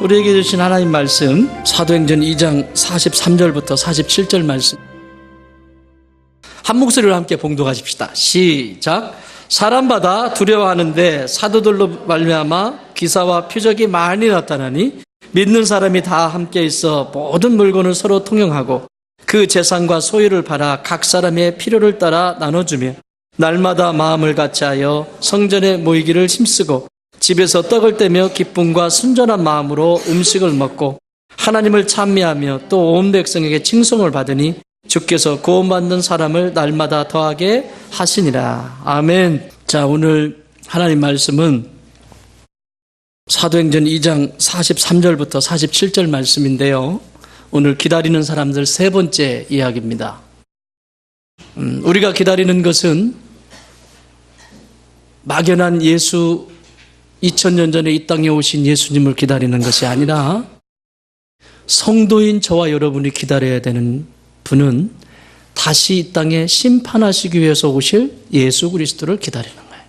우리에게 주신 하나님 말씀 사도행전 2장 43절부터 47절 말씀 한 목소리로 함께 봉독하십시다. 시작. 사람마다 두려워하는데 사도들로 말미암아 기사와 표적이 많이 나타나니 믿는 사람이 다 함께 있어 모든 물건을 서로 통용하고 그 재산과 소유를 팔아 각 사람의 필요를 따라 나눠주며 날마다 마음을 같이하여 성전에 모이기를 힘쓰고 집에서 떡을 떼며 기쁨과 순전한 마음으로 음식을 먹고 하나님을 찬미하며 또 온 백성에게 칭송을 받으니 주께서 구원받는 사람을 날마다 더하게 하시니라. 아멘. 자, 오늘 하나님 말씀은 사도행전 2장 43절부터 47절 말씀인데요. 오늘 기다리는 사람들 세 번째 이야기입니다. 우리가 기다리는 것은 막연한 예수 2000년 전에 이 땅에 오신 예수님을 기다리는 것이 아니라 성도인 저와 여러분이 기다려야 되는 분은 다시 이 땅에 심판하시기 위해서 오실 예수 그리스도를 기다리는 거예요.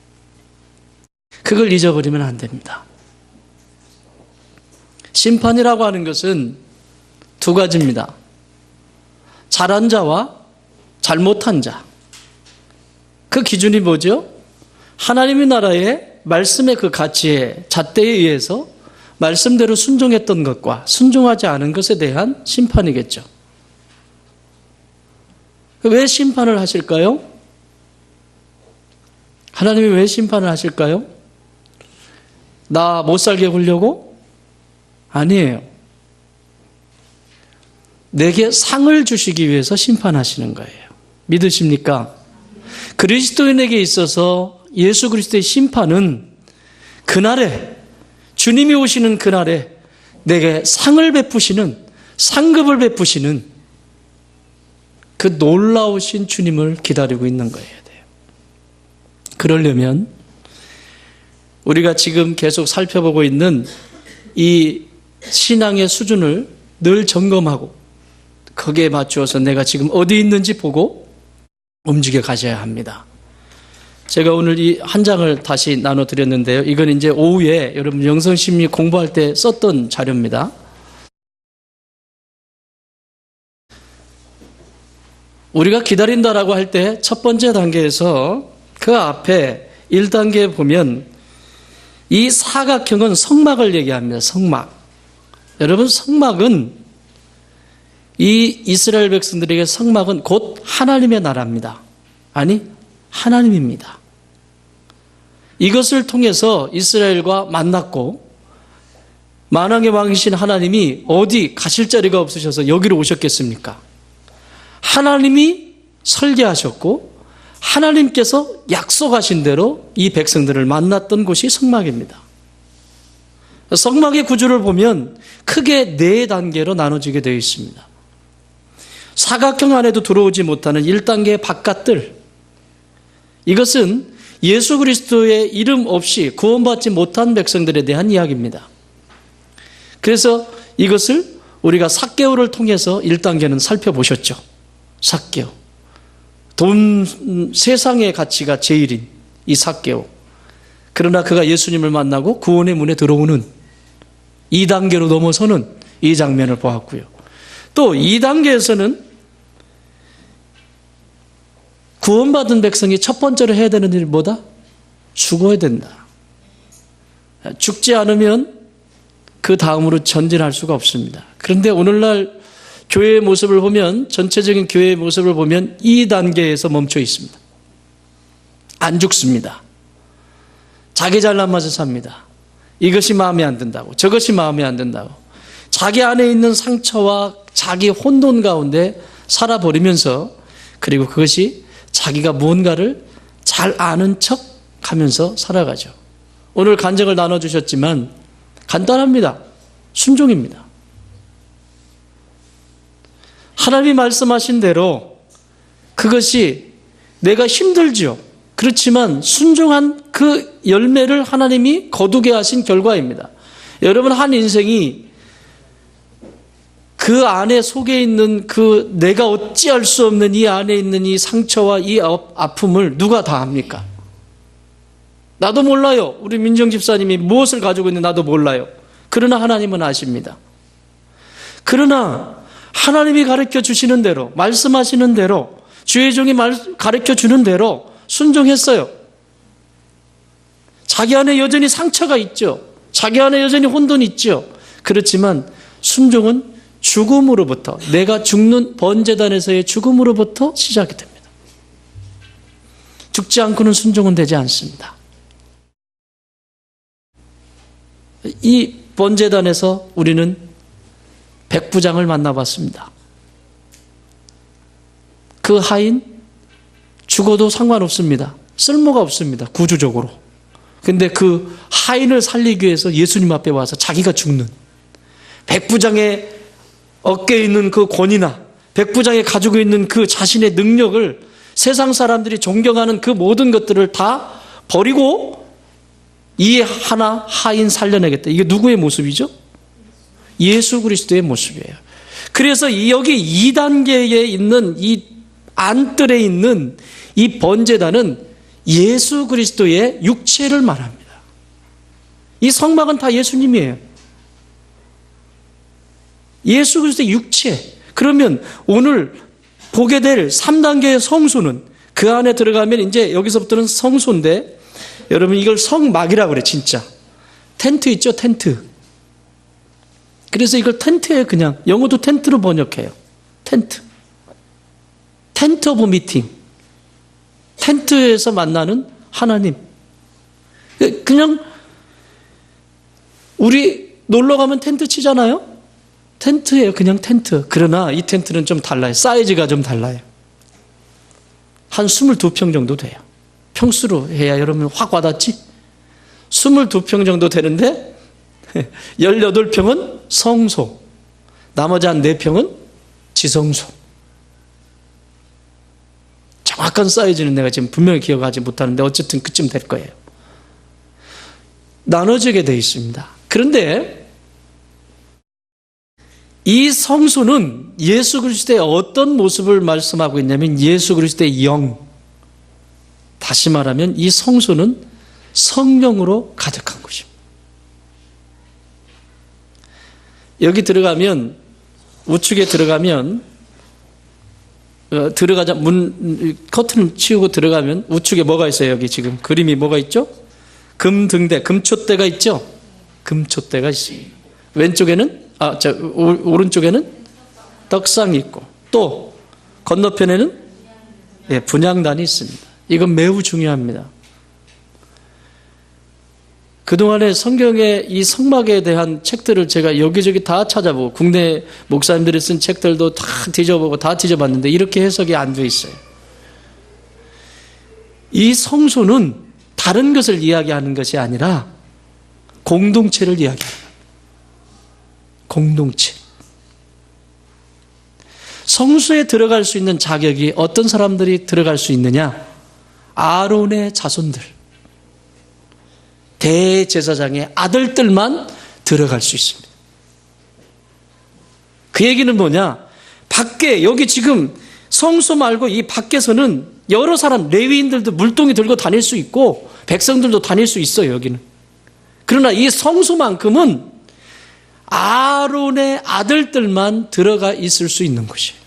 그걸 잊어버리면 안 됩니다. 심판이라고 하는 것은 두 가지입니다. 잘한 자와 잘못한 자. 그 기준이 뭐죠? 하나님의 나라의 말씀의 그 가치에 잣대에 의해서 말씀대로 순종했던 것과 순종하지 않은 것에 대한 심판이겠죠. 왜 심판을 하실까요? 하나님이 왜 심판을 하실까요? 나 못 살게 하려고? 아니에요. 내게 상을 주시기 위해서 심판하시는 거예요. 믿으십니까? 그리스도인에게 있어서 예수 그리스도의 심판은 그날에 주님이 오시는 그날에 내게 상을 베푸시는 상급을 베푸시는 그 놀라우신 주님을 기다리고 있는 거예요. 그러려면 우리가 지금 계속 살펴보고 있는 이 신앙의 수준을 늘 점검하고 거기에 맞추어서 내가 지금 어디 있는지 보고 움직여 가셔야 합니다. 제가 오늘 이 한 장을 다시 나눠드렸는데요. 이건 이제 오후에 여러분 영성심리 공부할 때 썼던 자료입니다. 우리가 기다린다라고 할 때 첫 번째 단계에서 그 앞에 1단계에 보면 이 사각형은 성막을 얘기합니다. 성막. 여러분 성막은 이 이스라엘 백성들에게 성막은 곧 하나님의 나라입니다. 아니 하나님입니다. 이것을 통해서 이스라엘과 만났고 만왕의 왕이신 하나님이 어디 가실 자리가 없으셔서 여기로 오셨겠습니까? 하나님이 설계하셨고 하나님께서 약속하신 대로 이 백성들을 만났던 곳이 성막입니다. 성막의 구조를 보면 크게 4단계로 나눠지게 되어 있습니다. 사각형 안에도 들어오지 못하는 1단계 바깥들, 이것은 예수 그리스도의 이름 없이 구원받지 못한 백성들에 대한 이야기입니다. 그래서 이것을 우리가 삭개오를 통해서 1단계는 살펴보셨죠. 삭개오. 돈, 세상의 가치가 제일인 이 삭개오. 그러나 그가 예수님을 만나고 구원의 문에 들어오는 2단계로 넘어서는 이 장면을 보았고요. 또 2단계에서는 구원받은 백성이 첫 번째로 해야 되는 일이 뭐다? 죽어야 된다. 죽지 않으면 그 다음으로 전진할 수가 없습니다. 그런데 오늘날 교회의 모습을 보면, 전체적인 교회의 모습을 보면 2단계에서 멈춰 있습니다. 안 죽습니다. 자기 잘난 맛을 삽니다. 이것이 마음에 안 든다고, 저것이 마음에 안 든다고. 자기 안에 있는 상처와 자기 혼돈 가운데 살아버리면서, 그리고 그것이 자기가 무언가를 잘 아는 척 하면서 살아가죠. 오늘 간증을 나눠주셨지만 간단합니다. 순종입니다. 하나님이 말씀하신 대로 그것이 내가 힘들지요. 그렇지만 순종한 그 열매를 하나님이 거두게 하신 결과입니다. 여러분, 한 인생이 그 안에 속에 있는 그 내가 어찌할 수 없는 이 안에 있는 이 상처와 이 아픔을 누가 다 합니까? 나도 몰라요. 우리 민정 집사님이 무엇을 가지고 있는지 나도 몰라요. 그러나 하나님은 아십니다. 그러나 하나님이 가르쳐 주시는 대로, 말씀하시는 대로, 주의 종이 가르쳐 주는 대로 순종했어요. 자기 안에 여전히 상처가 있죠. 자기 안에 여전히 혼돈이 있죠. 그렇지만 순종은 죽음으로부터, 내가 죽는 번제단에서의 죽음으로부터 시작이 됩니다. 죽지 않고는 순종은 되지 않습니다. 이 번제단에서 우리는 백부장을 만나봤습니다. 그 하인 죽어도 상관없습니다. 쓸모가 없습니다. 구조적으로. 근데 그 하인을 살리기 위해서 예수님 앞에 와서 자기가 죽는, 백부장의 어깨에 있는 그 권위나 백부장이 가지고 있는 그 자신의 능력을 세상 사람들이 존경하는 그 모든 것들을 다 버리고 이 하나 하인 살려내겠다. 이게 누구의 모습이죠? 예수 그리스도의 모습이에요. 그래서 여기 2단계에 있는 이 안뜰에 있는 이 번제단은 예수 그리스도의 육체를 말합니다. 이 성막은 다 예수님이에요. 예수 그리스도의 육체. 그러면 오늘 보게 될 3단계의 성소는 그 안에 들어가면 이제 여기서부터는 성소인데, 여러분 이걸 성막이라고 그래. 진짜 텐트 있죠, 텐트. 그래서 이걸 텐트에, 그냥 영어도 텐트로 번역해요. 텐트 오브 미팅. 텐트에서 만나는 하나님. 그냥 우리 놀러 가면 텐트 치잖아요. 텐트예요. 그냥 텐트. 그러나 이 텐트는 좀 달라요. 사이즈가 좀 달라요. 한 22평 정도 돼요. 평수로 해야 여러분 확 와닿지? 22평 정도 되는데 18평은 성소, 나머지 한 4평은 지성소. 정확한 사이즈는 내가 지금 분명히 기억하지 못하는데 어쨌든 그쯤 될 거예요. 나눠지게 되어 있습니다. 그런데 이 성소는 예수 그리스도의 어떤 모습을 말씀하고 있냐면 예수 그리스도의 영. 다시 말하면 이 성소는 성령으로 가득한 것입니다. 여기 들어가면, 우측에 들어가면, 들어가자, 커튼을 치우고 들어가면 우측에 뭐가 있어요? 여기 지금 그림이 뭐가 있죠? 금등대, 금촛대가 있죠? 금촛대가 있습니다. 왼쪽에는, 오른쪽에는 떡상이 있고, 또 건너편에는 분향단이 있습니다. 이건 매우 중요합니다. 그동안에 성경의 이 성막에 대한 책들을 제가 여기저기 다 찾아보고, 국내 목사님들이 쓴 책들도 다 뒤져보고 다 뒤져봤는데 이렇게 해석이 안 돼 있어요. 이 성소는 다른 것을 이야기하는 것이 아니라 공동체를 이야기합니다. 공동체. 성소에 들어갈 수 있는 자격이 어떤 사람들이 들어갈 수 있느냐? 아론의 자손들, 대제사장의 아들들만 들어갈 수 있습니다. 그 얘기는 뭐냐? 밖에, 여기 지금 성소 말고 이 밖에서는 여러 사람, 레위인들도 물동이 들고 다닐 수 있고 백성들도 다닐 수 있어요, 여기는. 그러나 이 성소만큼은 아론의 아들들만 들어가 있을 수 있는 곳이에요.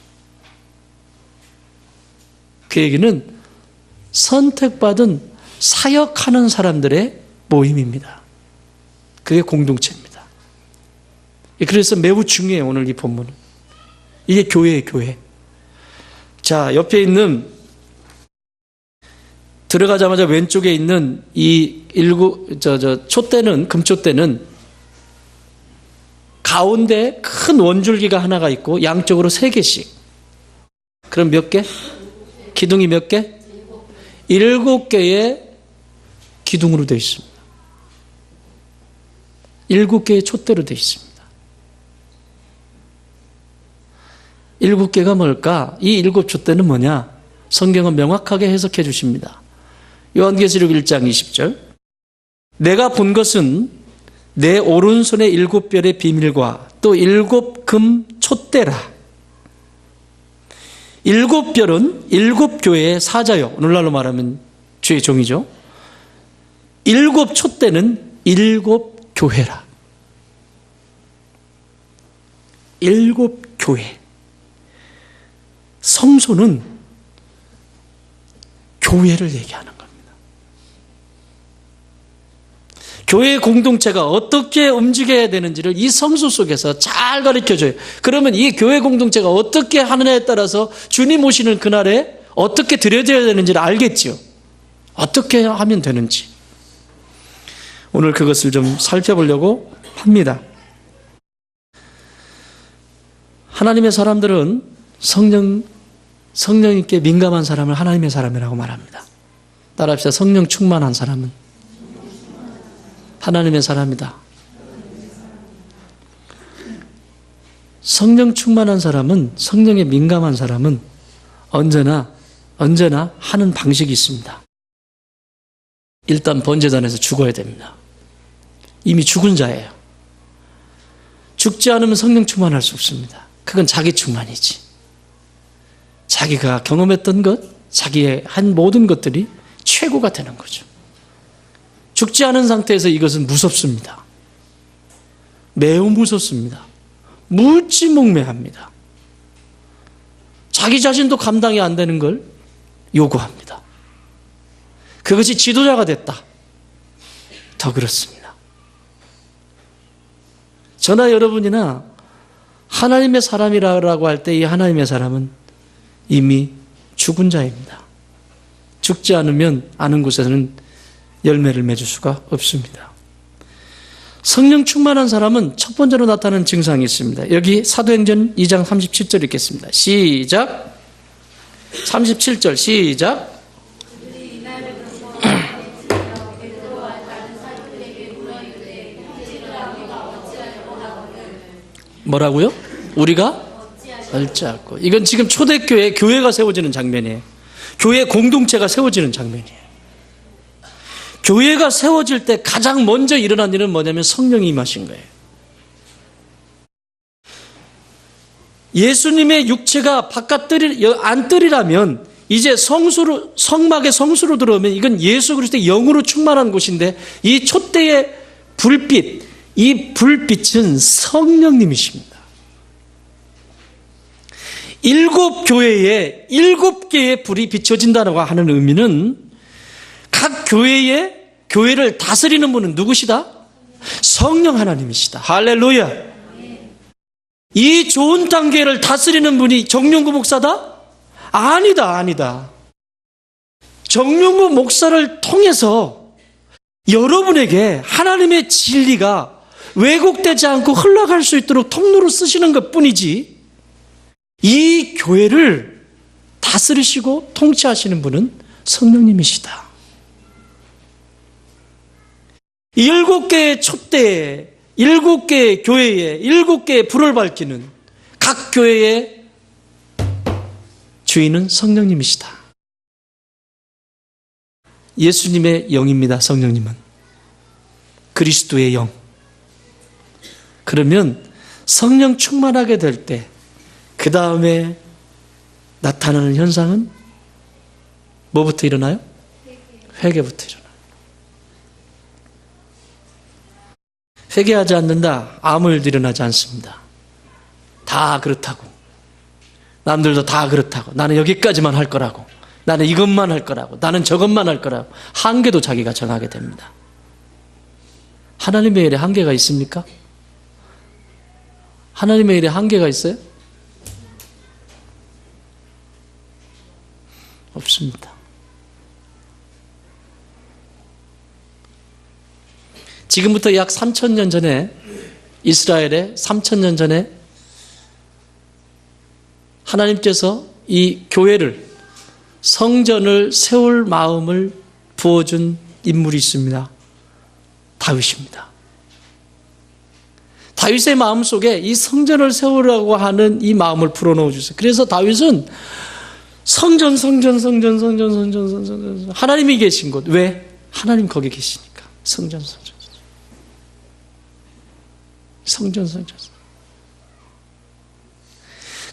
그 얘기는 선택받은 사역하는 사람들의 모임입니다. 그게 공동체입니다. 그래서 매우 중요해요, 오늘 이 본문은. 이게 교회예요, 교회. 자, 옆에 있는, 들어가자마자 왼쪽에 있는 이 촛대는, 금촛대는 가운데 큰 원줄기가 하나가 있고 양쪽으로 3개씩. 그럼 몇 개? 기둥이 몇 개? 7개의 기둥으로 되어 있습니다. 7개의 촛대로 되어 있습니다. 7개가 뭘까? 이 7촛대는 뭐냐? 성경은 명확하게 해석해 주십니다. 요한계시록 1장 20절. 내가 본 것은 내 오른손의 7별의 비밀과 또 7금 촛대라. 7별은 7교회의 사자요. 오늘날로 말하면 주의 종이죠. 7 촛대는 7 교회라. 7교회. 성소는 교회를 얘기하는 겁니다. 교회 공동체가 어떻게 움직여야 되는지를 이 성소 속에서 잘 가르쳐줘요. 그러면 이 교회 공동체가 어떻게 하느냐에 따라서 주님 오시는 그날에 어떻게 드려져야 되는지를 알겠지요. 어떻게 하면 되는지. 오늘 그것을 좀 살펴보려고 합니다. 하나님의 사람들은 성령님께 민감한 사람을 하나님의 사람이라고 말합니다. 따라합시다. 성령 충만한 사람은 하나님의 사람이다. 성령 충만한 사람은, 성령에 민감한 사람은 언제나 하는 방식이 있습니다. 일단 번제단에서 죽어야 됩니다. 이미 죽은 자예요. 죽지 않으면 성령 충만할 수 없습니다. 그건 자기 충만이지. 자기가 경험했던 것, 자기의 한 모든 것들이 최고가 되는 거죠. 죽지 않은 상태에서 이것은 무섭습니다. 매우 무섭습니다. 무지몽매합니다. 자기 자신도 감당이 안 되는 걸 요구합니다. 그것이 지도자가 됐다. 더 그렇습니다. 저나 여러분이나 하나님의 사람이라고 할 때 이 하나님의 사람은 이미 죽은 자입니다. 죽지 않으면 아는 곳에서는 열매를 맺을 수가 없습니다. 성령 충만한 사람은 첫 번째로 나타나는 증상이 있습니다. 여기 사도행전 2장 37절 읽겠습니다. 시작. 37절 시작. 뭐라고요? 우리가 어찌할꼬. 이건 지금 초대교회 교회가 세워지는 장면이에요. 교회 공동체가 세워지는 장면이에요. 교회가 세워질 때 가장 먼저 일어난 일은 뭐냐면 성령이 임하신 거예요. 예수님의 육체가 안뜰이라면 이제 성막의 성수로 들어오면 이건 예수 그리스도의 영으로 충만한 곳인데 이 촛대의 불빛, 이 불빛은 성령님이십니다. 7교회에 7개의 불이 비춰진다고 하는 의미는 각 교회를 다스리는 분은 누구시다? 성령 하나님이시다. 할렐루야. 이 좋은 단계를 다스리는 분이 정용구 목사다? 아니다. 정용구 목사를 통해서 여러분에게 하나님의 진리가 왜곡되지 않고 흘러갈 수 있도록 통로로 쓰시는 것뿐이지, 이 교회를 다스리시고 통치하시는 분은 성령님이시다. 7개의 촛대에, 7개의 교회에 7개의 불을 밝히는 각 교회의 주인은 성령님이시다. 예수님의 영입니다. 성령님은 그리스도의 영. 그러면 성령 충만하게 될 때 그 다음에 나타나는 현상은 뭐부터 일어나요? 회개부터 일어나요. 회개하지 않는다, 아무 일도 일어나지 않습니다. 다 그렇다고, 남들도 다 그렇다고, 나는 여기까지만 할 거라고, 나는 이것만 할 거라고, 나는 저것만 할 거라고 한계도 자기가 정하게 됩니다. 하나님의 일에 한계가 있습니까? 하나님의 일에 한계가 있어요? 없습니다. 지금부터 약 3,000년 전에, 이스라엘에 3,000년 전에 하나님께서 이 교회를, 성전을 세울 마음을 부어준 인물이 있습니다. 다윗입니다. 다윗의 마음속에 이 성전을 세우라고 하는 이 마음을 불어넣어 주세요. 그래서 다윗은 성전 하나님이 계신 곳. 왜? 하나님 거기 계시니까. 성전.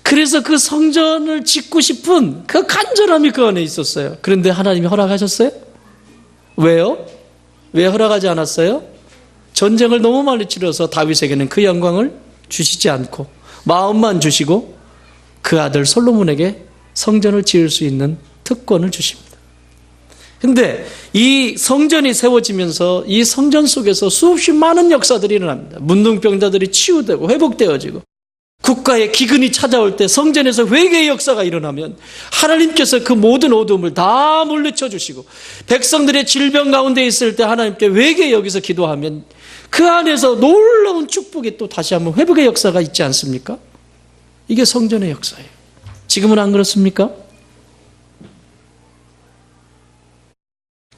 그래서 그 성전을 짓고 싶은 그 간절함이 그 안에 있었어요. 그런데 하나님이 허락하셨어요? 왜요? 왜 허락하지 않았어요? 전쟁을 너무 많이 치러서 다윗에게는 그 영광을 주시지 않고 마음만 주시고 그 아들 솔로몬에게 성전을 지을 수 있는 특권을 주십니다. 근데 이 성전이 세워지면서 이 성전 속에서 수없이 많은 역사들이 일어납니다. 문둥병자들이 치유되고 회복되어지고, 국가의 기근이 찾아올 때 성전에서 회개의 역사가 일어나면 하나님께서 그 모든 어두움을 다 물리쳐 주시고, 백성들의 질병 가운데 있을 때 하나님께 회개 여기서 기도하면 그 안에서 놀라운 축복이 또 다시 한번 회복의 역사가 있지 않습니까? 이게 성전의 역사예요. 지금은 안 그렇습니까?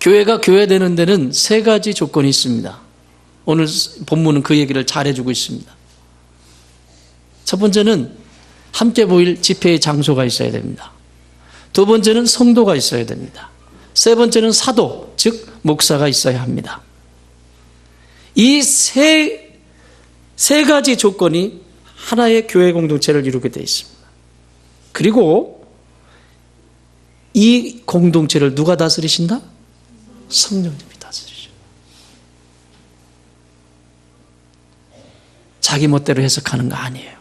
교회가 교회되는 데는 세 가지 조건이 있습니다. 오늘 본문은 그 얘기를 잘해주고 있습니다. 첫 번째는 함께 모일 집회의 장소가 있어야 됩니다. 두 번째는 성도가 있어야 됩니다. 세 번째는 사도, 즉 목사가 있어야 합니다. 이 세 가지 조건이 하나의 교회 공동체를 이루게 되어 있습니다. 그리고 이 공동체를 누가 다스리신다? 성령님이 다스리죠. 자기 멋대로 해석하는 거 아니에요.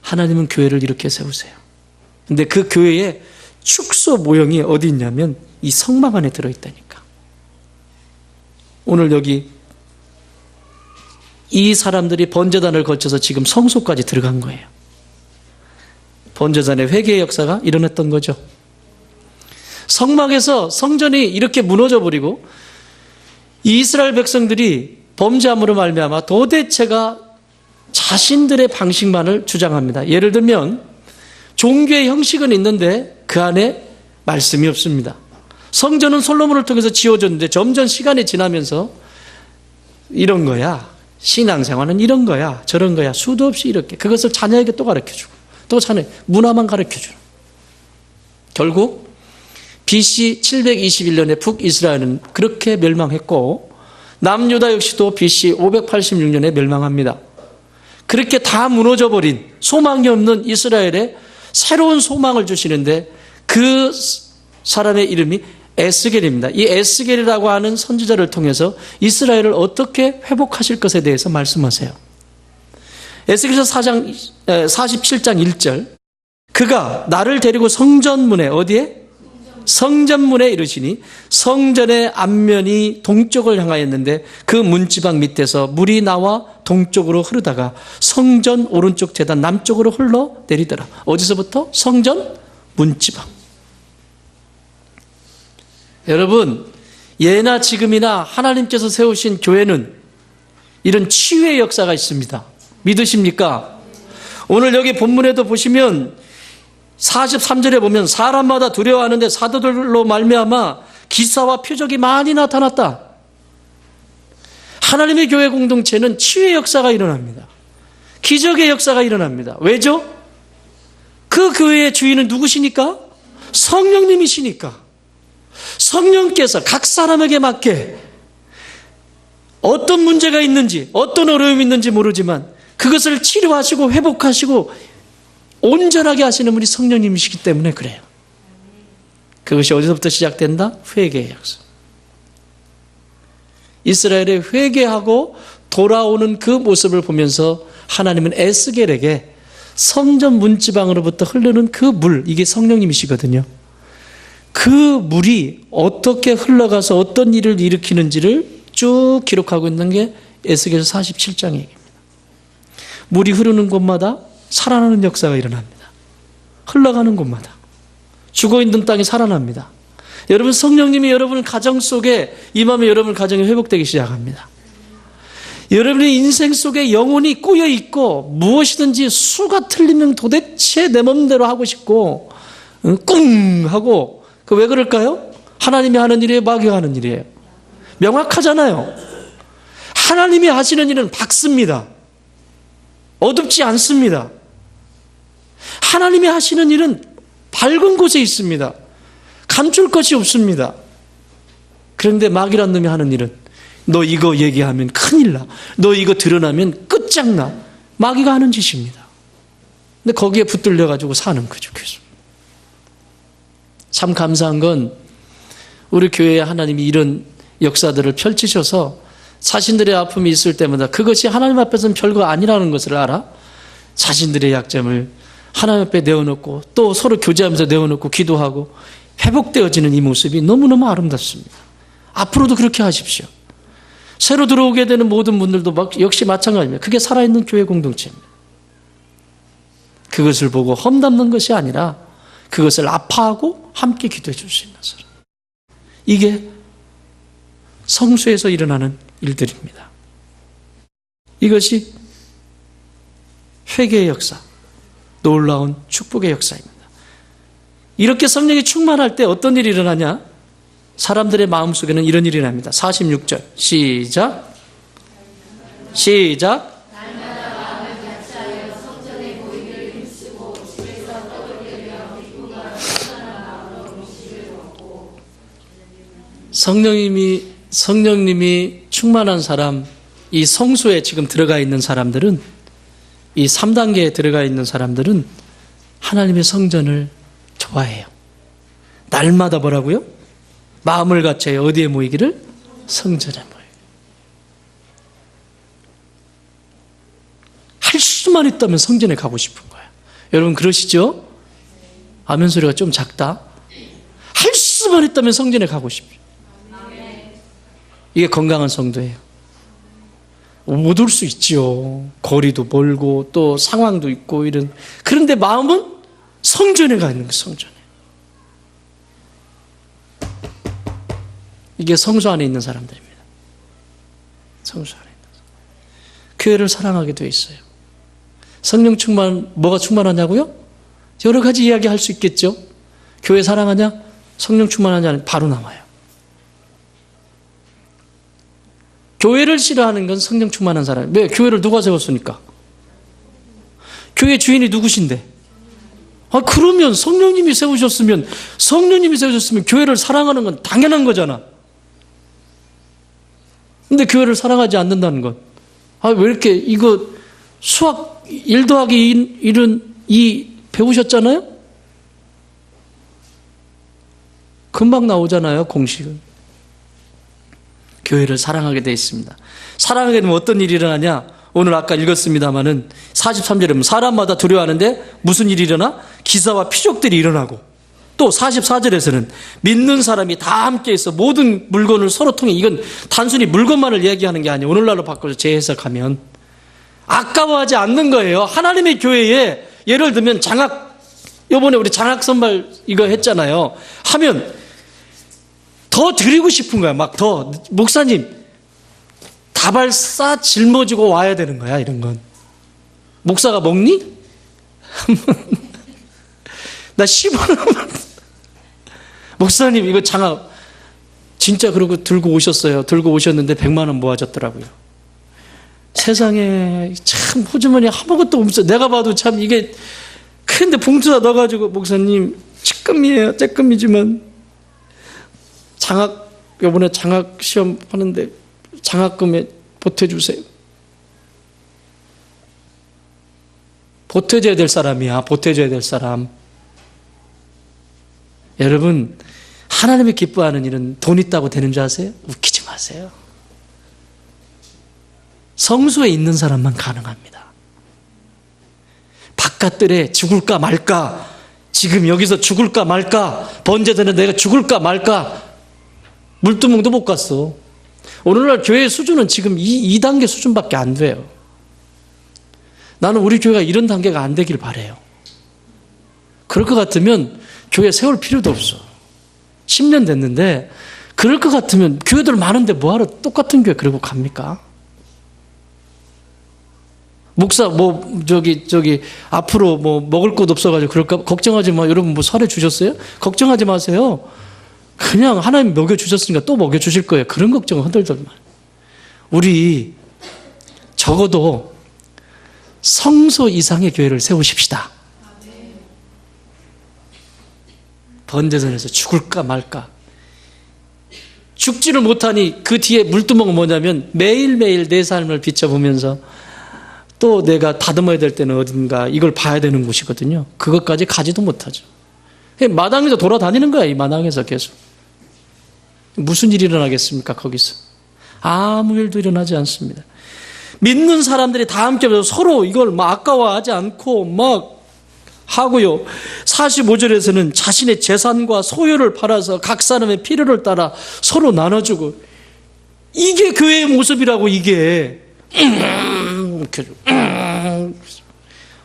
하나님은 교회를 이렇게 세우세요. 근데 그 교회의 축소 모형이 어디 있냐면 이 성막 안에 들어있다니까. 오늘 여기 이 사람들이 번제단을 거쳐서 지금 성소까지 들어간 거예요. 번제단의 회개의 역사가 일어났던 거죠. 성막에서 성전이 이렇게 무너져 버리고 이스라엘 백성들이 범죄함으로 말미암아 도대체가 자신들의 방식만을 주장합니다. 예를 들면 종교의 형식은 있는데 그 안에 말씀이 없습니다. 성전은 솔로몬을 통해서 지어졌는데 점점 시간이 지나면서 이런 거야, 신앙생활은 이런 거야, 저런 거야, 수도 없이 이렇게 그것을 자녀에게 또 가르쳐주고 또 자녀 문화만 가르쳐주는, 결국 BC 721년에 북이스라엘은 그렇게 멸망했고 남유다 역시도 BC 586년에 멸망합니다. 그렇게 다 무너져버린 소망이 없는 이스라엘에 새로운 소망을 주시는데 그 사람의 이름이 에스겔입니다. 이 에스겔이라고 하는 선지자를 통해서 이스라엘을 어떻게 회복하실 것에 대해서 말씀하세요. 에스겔서 47장 1절, 그가 나를 데리고 성전문에, 어디에? 성전문에 이르시니 성전의 앞면이 동쪽을 향하였는데 그 문지방 밑에서 물이 나와 동쪽으로 흐르다가 성전 오른쪽 제단 남쪽으로 흘러내리더라. 어디서부터? 성전 문지방. 여러분, 예나 지금이나 하나님께서 세우신 교회는 이런 치유의 역사가 있습니다. 믿으십니까? 오늘 여기 본문에도 보시면 43절에 보면 사람마다 두려워하는데 사도들로 말미암아 기사와 표적이 많이 나타났다. 하나님의 교회 공동체는 치유의 역사가 일어납니다. 기적의 역사가 일어납니다. 왜죠? 그 교회의 주인은 누구시니까? 성령님이시니까. 성령께서 각 사람에게 맞게 어떤 문제가 있는지, 어떤 어려움이 있는지 모르지만 그것을 치료하시고 회복하시고 온전하게 하시는 분이 성령님이시기 때문에 그래요. 그것이 어디서부터 시작된다? 회개의 역사. 이스라엘의 회개하고 돌아오는 그 모습을 보면서 하나님은 에스겔에게 성전 문지방으로부터 흐르는 그 물, 이게 성령님이시거든요. 그 물이 어떻게 흘러가서 어떤 일을 일으키는지를 쭉 기록하고 있는 게 에스겔서 47장 얘기입니다. 물이 흐르는 곳마다 살아나는 역사가 일어납니다. 흘러가는 곳마다 죽어있는 땅이 살아납니다. 여러분, 성령님이 여러분 가정 속에 임하면 여러분 가정이 회복되기 시작합니다. 여러분의 인생 속에 영혼이 꼬여있고 무엇이든지 수가 틀리면 도대체 내 맘대로 하고 싶고 꿍 하고, 그 왜 그럴까요? 하나님이 하는 일이에요, 마귀가 하는 일이에요? 명확하잖아요. 하나님이 하시는 일은 밝습니다. 어둡지 않습니다. 하나님이 하시는 일은 밝은 곳에 있습니다. 감출 것이 없습니다. 그런데 마귀란 놈이 하는 일은 너 이거 얘기하면 큰일 나, 너 이거 드러나면 끝장나, 마귀가 하는 짓입니다. 근데 거기에 붙들려 가지고 사는 거죠, 계속. 참 감사한 건 우리 교회에 하나님이 이런 역사들을 펼치셔서 자신들의 아픔이 있을 때마다 그것이 하나님 앞에서는 별거 아니라는 것을 알아 자신들의 약점을 하나님 앞에 내어놓고 또 서로 교제하면서 내어놓고 기도하고 회복되어지는 이 모습이 너무너무 아름답습니다. 앞으로도 그렇게 하십시오. 새로 들어오게 되는 모든 분들도 역시 마찬가지입니다. 그게 살아있는 교회 공동체입니다. 그것을 보고 험담는 것이 아니라 그것을 아파하고 함께 기도해 줄 수 있는 사람. 이게 성수에서 일어나는 일들입니다. 이것이 회개의 역사, 놀라운 축복의 역사입니다. 이렇게 성령이 충만할 때 어떤 일이 일어나냐? 사람들의 마음속에는 이런 일이 납니다. 46절 시작. 성령님이 충만한 사람, 이 성소에 지금 들어가 있는 사람들은, 이 3단계에 들어가 있는 사람들은 하나님의 성전을 좋아해요. 날마다 뭐라고요? 마음을 갖춰야 어디에 모이기를? 성전에 모이기를. 할 수만 있다면 성전에 가고 싶은 거야. 여러분 그러시죠? 아멘 소리가 좀 작다. 할 수만 있다면 성전에 가고 싶죠. 이게 건강한 성도예요. 못 올 수 있죠. 거리도 멀고 또 상황도 있고 이런. 그런데 마음은 성전에 가 있는 거예요. 성전에. 이게 성소 안에 있는 사람들입니다. 성소 안에 있는 사람. 교회를 사랑하게 되어 있어요. 성령 충만, 뭐가 충만하냐고요? 여러 가지 이야기 할 수 있겠죠. 교회 사랑하냐? 성령 충만하냐? 바로 나와요. 교회를 싫어하는 건 성령 충만한 사람. 왜? 교회를 누가 세웠습니까? 교회 주인이 누구신데? 그러면 성령님이 세우셨으면 교회를 사랑하는 건 당연한 거잖아. 근데 교회를 사랑하지 않는다는 건, 왜 이렇게 이거 수학 1 더하기 1은 2 배우셨잖아요? 금방 나오잖아요, 공식은. 교회를 사랑하게 되어 있습니다. 사랑하게 되면 어떤 일이 일어나냐? 오늘 아까 읽었습니다마는 43절에 보면 사람마다 두려워하는데 무슨 일이 일어나? 기사와 피족들이 일어나고, 또 44절에서는 믿는 사람이 다 함께 있어 모든 물건을 서로 통해. 이건 단순히 물건만을 이야기하는 게 아니에요. 오늘날로 바꿔서 재해석하면 아까워하지 않는 거예요. 하나님의 교회에 예를 들면 이번에 우리 장학 선발 이거 했잖아요. 하면 더 드리고 싶은 거야. 막 더 목사님 다발 싸 짊어지고 와야 되는 거야. 이런 건 목사가 먹니? 나 10원 목사님 이거 장학 진짜 그러고 들고 오셨어요. 들고 오셨는데 100만 원 모아졌더라고요. 세상에 참 호주머니 아무것도 없어. 내가 봐도 참 이게 큰데 봉투다 넣어가지고 목사님 쬐끔이지만 이번에 장학 시험 하는데 장학금에 보태주세요. 보태줘야 될 사람이야. 보태줘야 될 사람. 여러분, 하나님이 기뻐하는 일은 돈 있다고 되는 줄 아세요? 웃기지 마세요. 성소에 있는 사람만 가능합니다. 바깥들에 죽을까 말까, 지금 여기서 죽을까 말까, 번제되는 내가 죽을까 말까, 물두멍도 못 갔어. 오늘날 교회의 수준은 지금 2단계 수준밖에 안 돼요. 나는 우리 교회가 이런 단계가 안 되길 바라요. 그럴 것 같으면 교회 세울 필요도 없어. 10년 됐는데 그럴 것 같으면 교회들 많은데 뭐하러 똑같은 교회 그러고 갑니까? 목사 앞으로 먹을 것 없어가지고 그럴까 걱정하지 마. 여러분 사례 주셨어요? 걱정하지 마세요. 그냥 하나님 먹여주셨으니까 또 먹여주실 거예요. 그런 걱정은 흔들들만. 우리 적어도 성소 이상의 교회를 세우십시다. 번제전에서 죽을까 말까. 죽지를 못하니 그 뒤에 물두멍은 뭐냐면 매일매일 내 삶을 비춰보면서 또 내가 다듬어야 될 때는 어딘가 이걸 봐야 되는 곳이거든요. 그것까지 가지도 못하죠. 마당에서 돌아다니는 거야. 이 마당에서 계속. 무슨 일이 일어나겠습니까? 거기서. 아무 일도 일어나지 않습니다. 믿는 사람들이 다 함께 서로 이걸 막 아까워하지 않고 막 하고요. 45절에서는 자신의 재산과 소유를 팔아서 각 사람의 필요를 따라 서로 나눠주고, 이게 교회의 모습이라고. 이게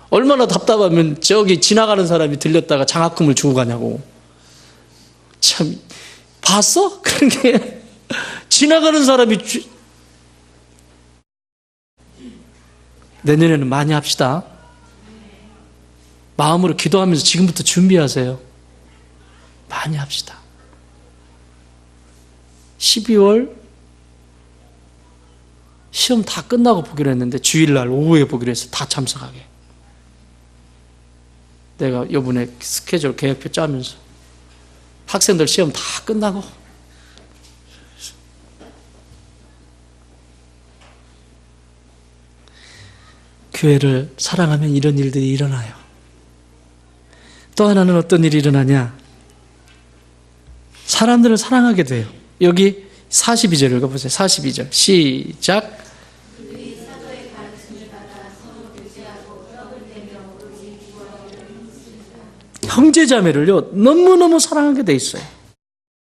얼마나 답답하면 저기 지나가는 사람이 들렸다가 장학금을 주고 가냐고. 참, 봤어? 그런 게 지나가는 사람이 내년에는 많이 합시다. 마음으로 기도하면서 지금부터 준비하세요. 많이 합시다. 12월 시험 다 끝나고 보기로 했는데 주일날 오후에 보기로 해서 다 참석하게. 내가 이번에 스케줄 계획표 짜면서 학생들 시험 다 끝나고 교회를 사랑하면 이런 일들이 일어나요. 또 하나는 어떤 일이 일어나냐? 사람들을 사랑하게 돼요. 여기 42절 읽어보세요. 42절 시작. 형제자매를요 너무너무 사랑하게 돼 있어요.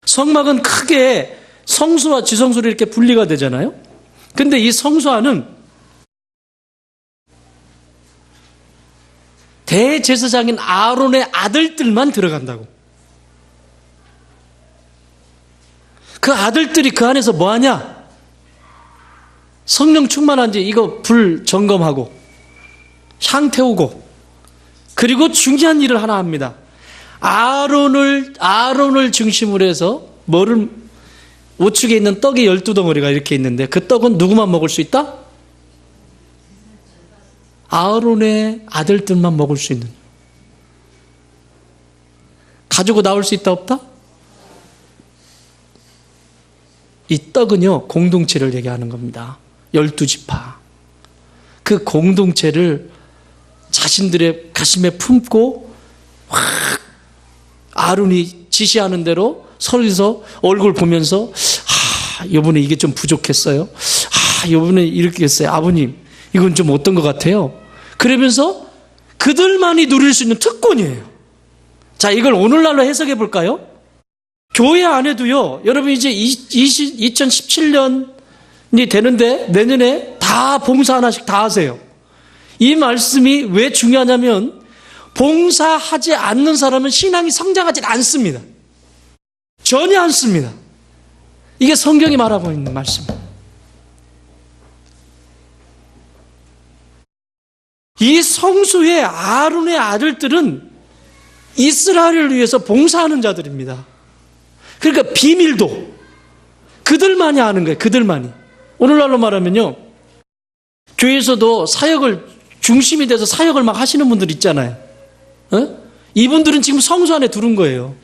성막은 크게 성수와 지성수로 이렇게 분리가 되잖아요. 근데 이 성수 안은 대제사장인 아론의 아들들만 들어간다고. 그 아들들이 그 안에서 뭐 하냐? 성령 충만한지 이거 불 점검하고 향 태우고, 그리고 중요한 일을 하나 합니다. 아론을 중심으로 해서 뭐를, 우측에 있는 떡이 12덩어리가 이렇게 있는데 그 떡은 누구만 먹을 수 있다? 아론의 아들들만 먹을 수 있는. 가지고 나올 수 있다 없다? 이 떡은요 공동체를 얘기하는 겁니다. 12지파. 그 공동체를 자신들의 가슴에 품고 확 아론이 지시하는 대로 서로서 얼굴 보면서, 이번에 이게 좀 부족했어요. 이번에 이렇게 했어요. 아버님 이건 좀 어떤 것 같아요? 그러면서 그들만이 누릴 수 있는 특권이에요. 자, 이걸 오늘날로 해석해 볼까요? 교회 안에도요, 여러분 이제 2017년이 되는데 내년에 다 봉사 하나씩 다 하세요. 이 말씀이 왜 중요하냐면 봉사하지 않는 사람은 신앙이 성장하지 않습니다. 전혀 않습니다. 이게 성경이 말하고 있는 말씀입니다. 이 성수의 아론의 아들들은 이스라엘을 위해서 봉사하는 자들입니다. 그러니까 비밀도 그들만이 아는 거예요. 그들만이. 오늘날로 말하면요, 교회에서도 사역을 중심이 돼서 사역을 막 하시는 분들 있잖아요. 이분들은 지금 성수 안에 들어온 거예요.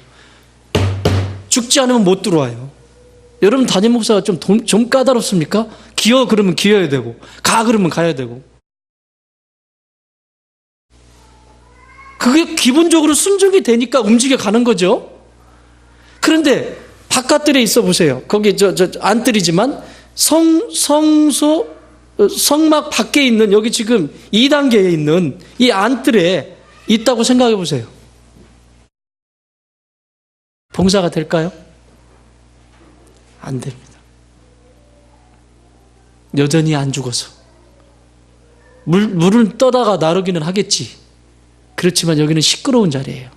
죽지 않으면 못 들어와요. 여러분 담임 목사가 좀 까다롭습니까? 기어 그러면 기어야 되고, 가 그러면 가야 되고. 그게 기본적으로 순종이 되니까 움직여 가는 거죠. 그런데 바깥들에 있어 보세요. 거기 안뜰이지만 성막 밖에 있는, 여기 지금 2단계에 있는 이 안뜰에 있다고 생각해 보세요. 봉사가 될까요? 안 됩니다. 여전히 안 죽어서. 물을 떠다가 나르기는 하겠지. 그렇지만 여기는 시끄러운 자리예요.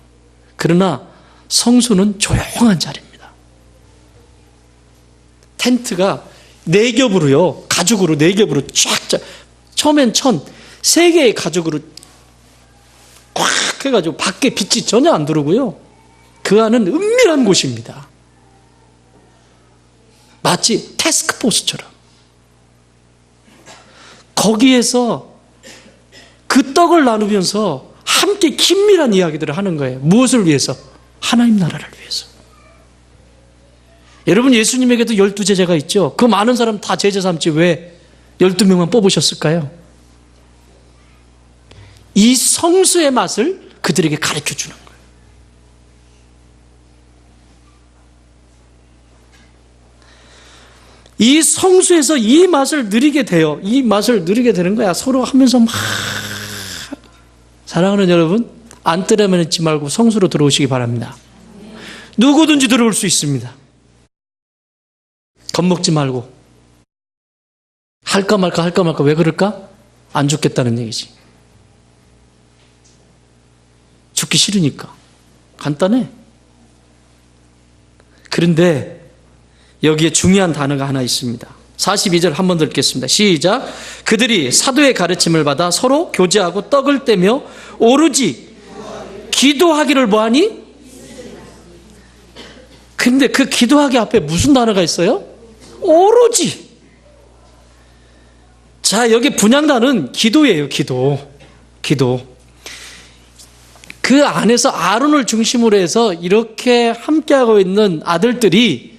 그러나 성수는 조용한 자리입니다. 텐트가 4겹으로요, 가죽으로 4겹으로 쫙, 처음엔 3개의 가죽으로 꽉 해가지고 밖에 빛이 전혀 안 들어오고요. 그 안은 은밀한 곳입니다. 마치 태스크포스처럼. 거기에서 그 떡을 나누면서 함께 긴밀한 이야기들을 하는 거예요. 무엇을 위해서? 하나님 나라를 위해서. 여러분, 예수님에게도 12제자가 있죠. 그 많은 사람 다 제자 삼지 왜 12명만 뽑으셨을까요? 이 성수의 맛을 그들에게 가르쳐 주는 거예요. 이 성수에서 이 맛을 누리게 돼요. 이 맛을 누리게 되는 거야. 서로 하면서 막. 사랑하는 여러분, 안뜰에만 있지 말고 성수로 들어오시기 바랍니다. 누구든지 들어올 수 있습니다. 겁먹지 말고. 할까 말까 할까 말까. 왜 그럴까? 안 죽겠다는 얘기지. 죽기 싫으니까. 간단해. 그런데 여기에 중요한 단어가 하나 있습니다. 42절 한 번 더 읽겠습니다. 시작. 그들이 사도의 가르침을 받아 서로 교제하고 떡을 떼며 오로지 기도하기를 뭐하니? 근데 그 기도하기 앞에 무슨 단어가 있어요? 오로지. 자, 여기 분향단은 기도예요. 기도. 그 안에서 아론을 중심으로 해서 이렇게 함께하고 있는 아들들이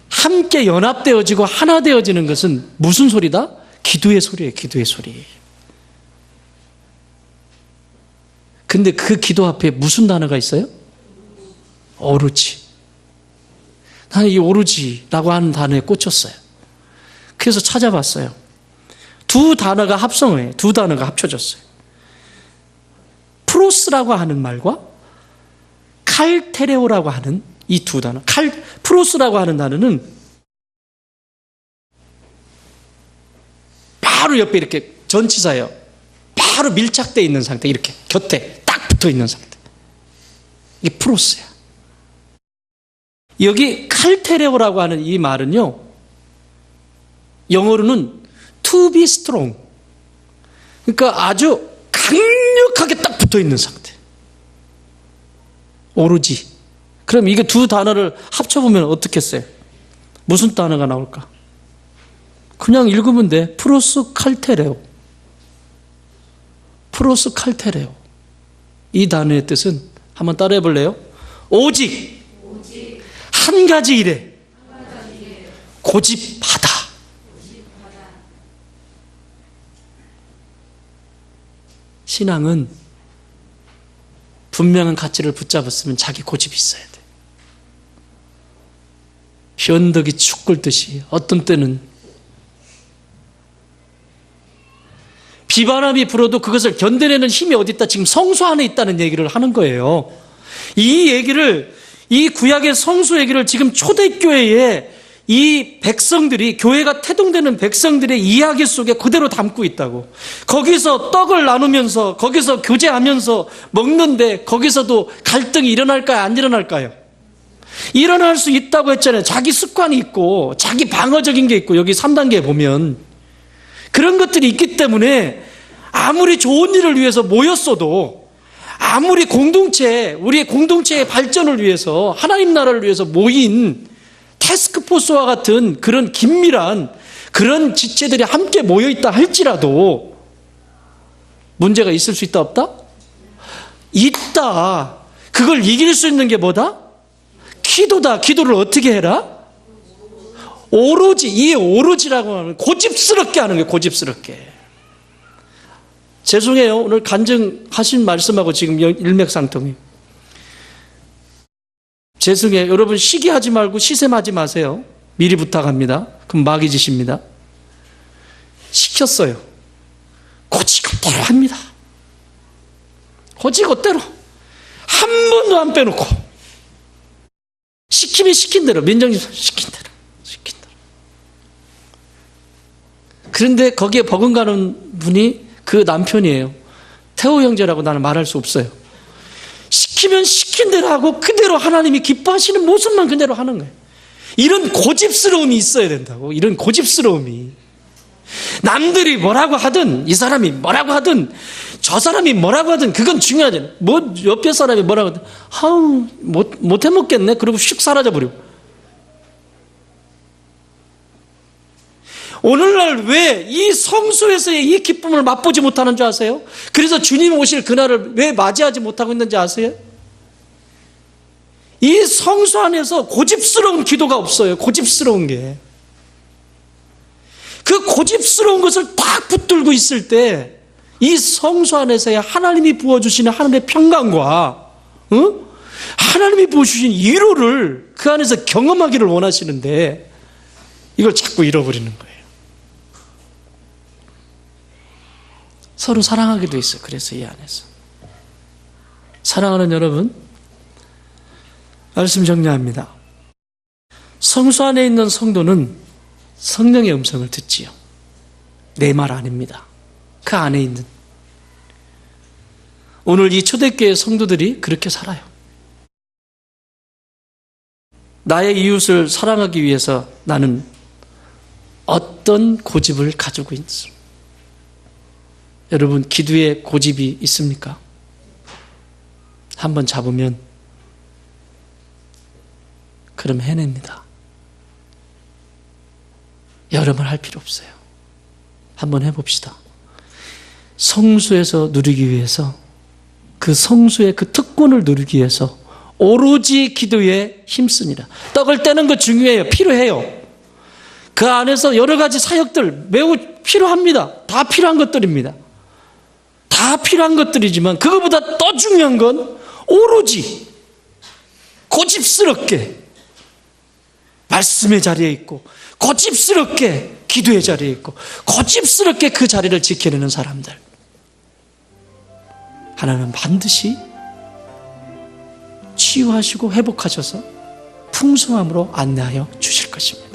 함께 연합되어지고 하나 되어지는 것은 무슨 소리다? 기도의 소리예요. 기도의 소리. 근데 그 기도 앞에 무슨 단어가 있어요? 오로지. 나는 이 오로지라고 하는 단어에 꽂혔어요. 그래서 찾아봤어요. 두 단어가 합성해. 두 단어가 합쳐졌어요. 프로스라고 하는 말과 칼테레오라고 하는 이 두 단어. 프로스라고 하는 단어는 바로 옆에 이렇게 전치사예요. 바로 밀착되어 있는 상태. 이렇게 곁에 딱 붙어 있는 상태. 이게 프로스야. 여기 칼테레오라고 하는 이 말은요, 영어로는 to be strong. 그러니까 아주 강력하게 딱 붙어 있는 상태. 오로지. 그럼 이게 두 단어를 합쳐보면 어떻겠어요? 무슨 단어가 나올까? 그냥 읽으면 돼. 프로스 칼테레오. 프로스 칼테레오. 이 단어의 뜻은 한번 따라해 볼래요? 오직 한 가지 일에 고집하다. 신앙은 분명한 가치를 붙잡았으면 자기 고집이 있어야 돼. 현덕이 축 끓듯이 어떤 때는 비바람이 불어도 그것을 견뎌내는 힘이 어디 있다? 지금 성수 안에 있다는 얘기를 하는 거예요. 이 얘기를, 이 구약의 성수 얘기를 지금 초대교회에 이 백성들이, 교회가 태동되는 백성들의 이야기 속에 그대로 담고 있다고. 거기서 떡을 나누면서, 거기서 교제하면서 먹는데 거기서도 갈등이 일어날까요? 안 일어날까요? 일어날 수 있다고 했잖아요. 자기 습관이 있고 자기 방어적인 게 있고, 여기 3단계에 보면 그런 것들이 있기 때문에 아무리 좋은 일을 위해서 모였어도, 아무리 우리의 공동체의 발전을 위해서, 하나님 나라를 위해서 모인 태스크포스와 같은 그런 긴밀한 그런 지체들이 함께 모여있다 할지라도 문제가 있을 수 있다 없다? 있다. 그걸 이길 수 있는 게 뭐다? 기도다. 기도를 어떻게 해라? 오로지. 이 오로지라고 하는, 고집스럽게 하는 거예요. 고집스럽게. 죄송해요. 오늘 간증하신 말씀하고 지금 일맥상통해요. 죄송해요. 여러분, 시기하지 말고 시샘하지 마세요. 미리 부탁합니다. 그럼 마귀 짓입니다. 시켰어요. 고지것대로 합니다. 고지것대로. 한 번도 안 빼놓고. 시키면 시킨 대로, 민정님 시킨 대로. 그런데 거기에 버금가는 분이 그 남편이에요. 태호 형제라고 나는 말할 수 없어요. 시키면 시킨 대로 하고 그대로 하나님이 기뻐하시는 모습만 그대로 하는 거예요. 이런 고집스러움이 있어야 된다고. 이런 고집스러움이. 남들이 뭐라고 하든, 이 사람이 뭐라고 하든, 저 사람이 뭐라고 하든 그건 중요하지 않아요. 뭐 옆에 사람이 뭐라고 하든, 아우 못 해먹겠네. 그리고 슉 사라져버리고. 오늘날 왜 이 성수에서의 이 기쁨을 맛보지 못하는 줄 아세요? 그래서 주님 오실 그날을 왜 맞이하지 못하고 있는지 아세요? 이 성수 안에서 고집스러운 기도가 없어요. 고집스러운 게. 그 고집스러운 것을 딱 붙들고 있을 때 이 성수 안에서의 하나님이 부어주시는 하나님의 평강과 하나님이 부어주신 위로를 그 안에서 경험하기를 원하시는데, 이걸 자꾸 잃어버리는 거예요. 서로 사랑하게 돼 있어요. 그래서 이 안에서. 사랑하는 여러분, 말씀 정리합니다. 성수 안에 있는 성도는 성령의 음성을 듣지요. 내 말 아닙니다. 그 안에 있는. 오늘 이 초대교회 성도들이 그렇게 살아요. 나의 이웃을 사랑하기 위해서 나는 어떤 고집을 가지고 있습니다. 여러분, 기도에 고집이 있습니까? 한번 잡으면 그럼 해냅니다. 여러 말 할 필요 없어요. 한번 해봅시다. 성수에서 누리기 위해서, 그 성수의 그 특권을 누리기 위해서 오로지 기도에 힘쓰니라. 떡을 떼는 거 중요해요. 필요해요. 그 안에서 여러 가지 사역들 매우 필요합니다. 다 필요한 것들입니다. 다 필요한 것들이지만 그것보다 더 중요한 건 오로지 고집스럽게 말씀의 자리에 있고, 고집스럽게 기도의 자리에 있고, 고집스럽게 그 자리를 지켜내는 사람들, 하나님은 반드시 치유하시고 회복하셔서 풍성함으로 안내하여 주실 것입니다.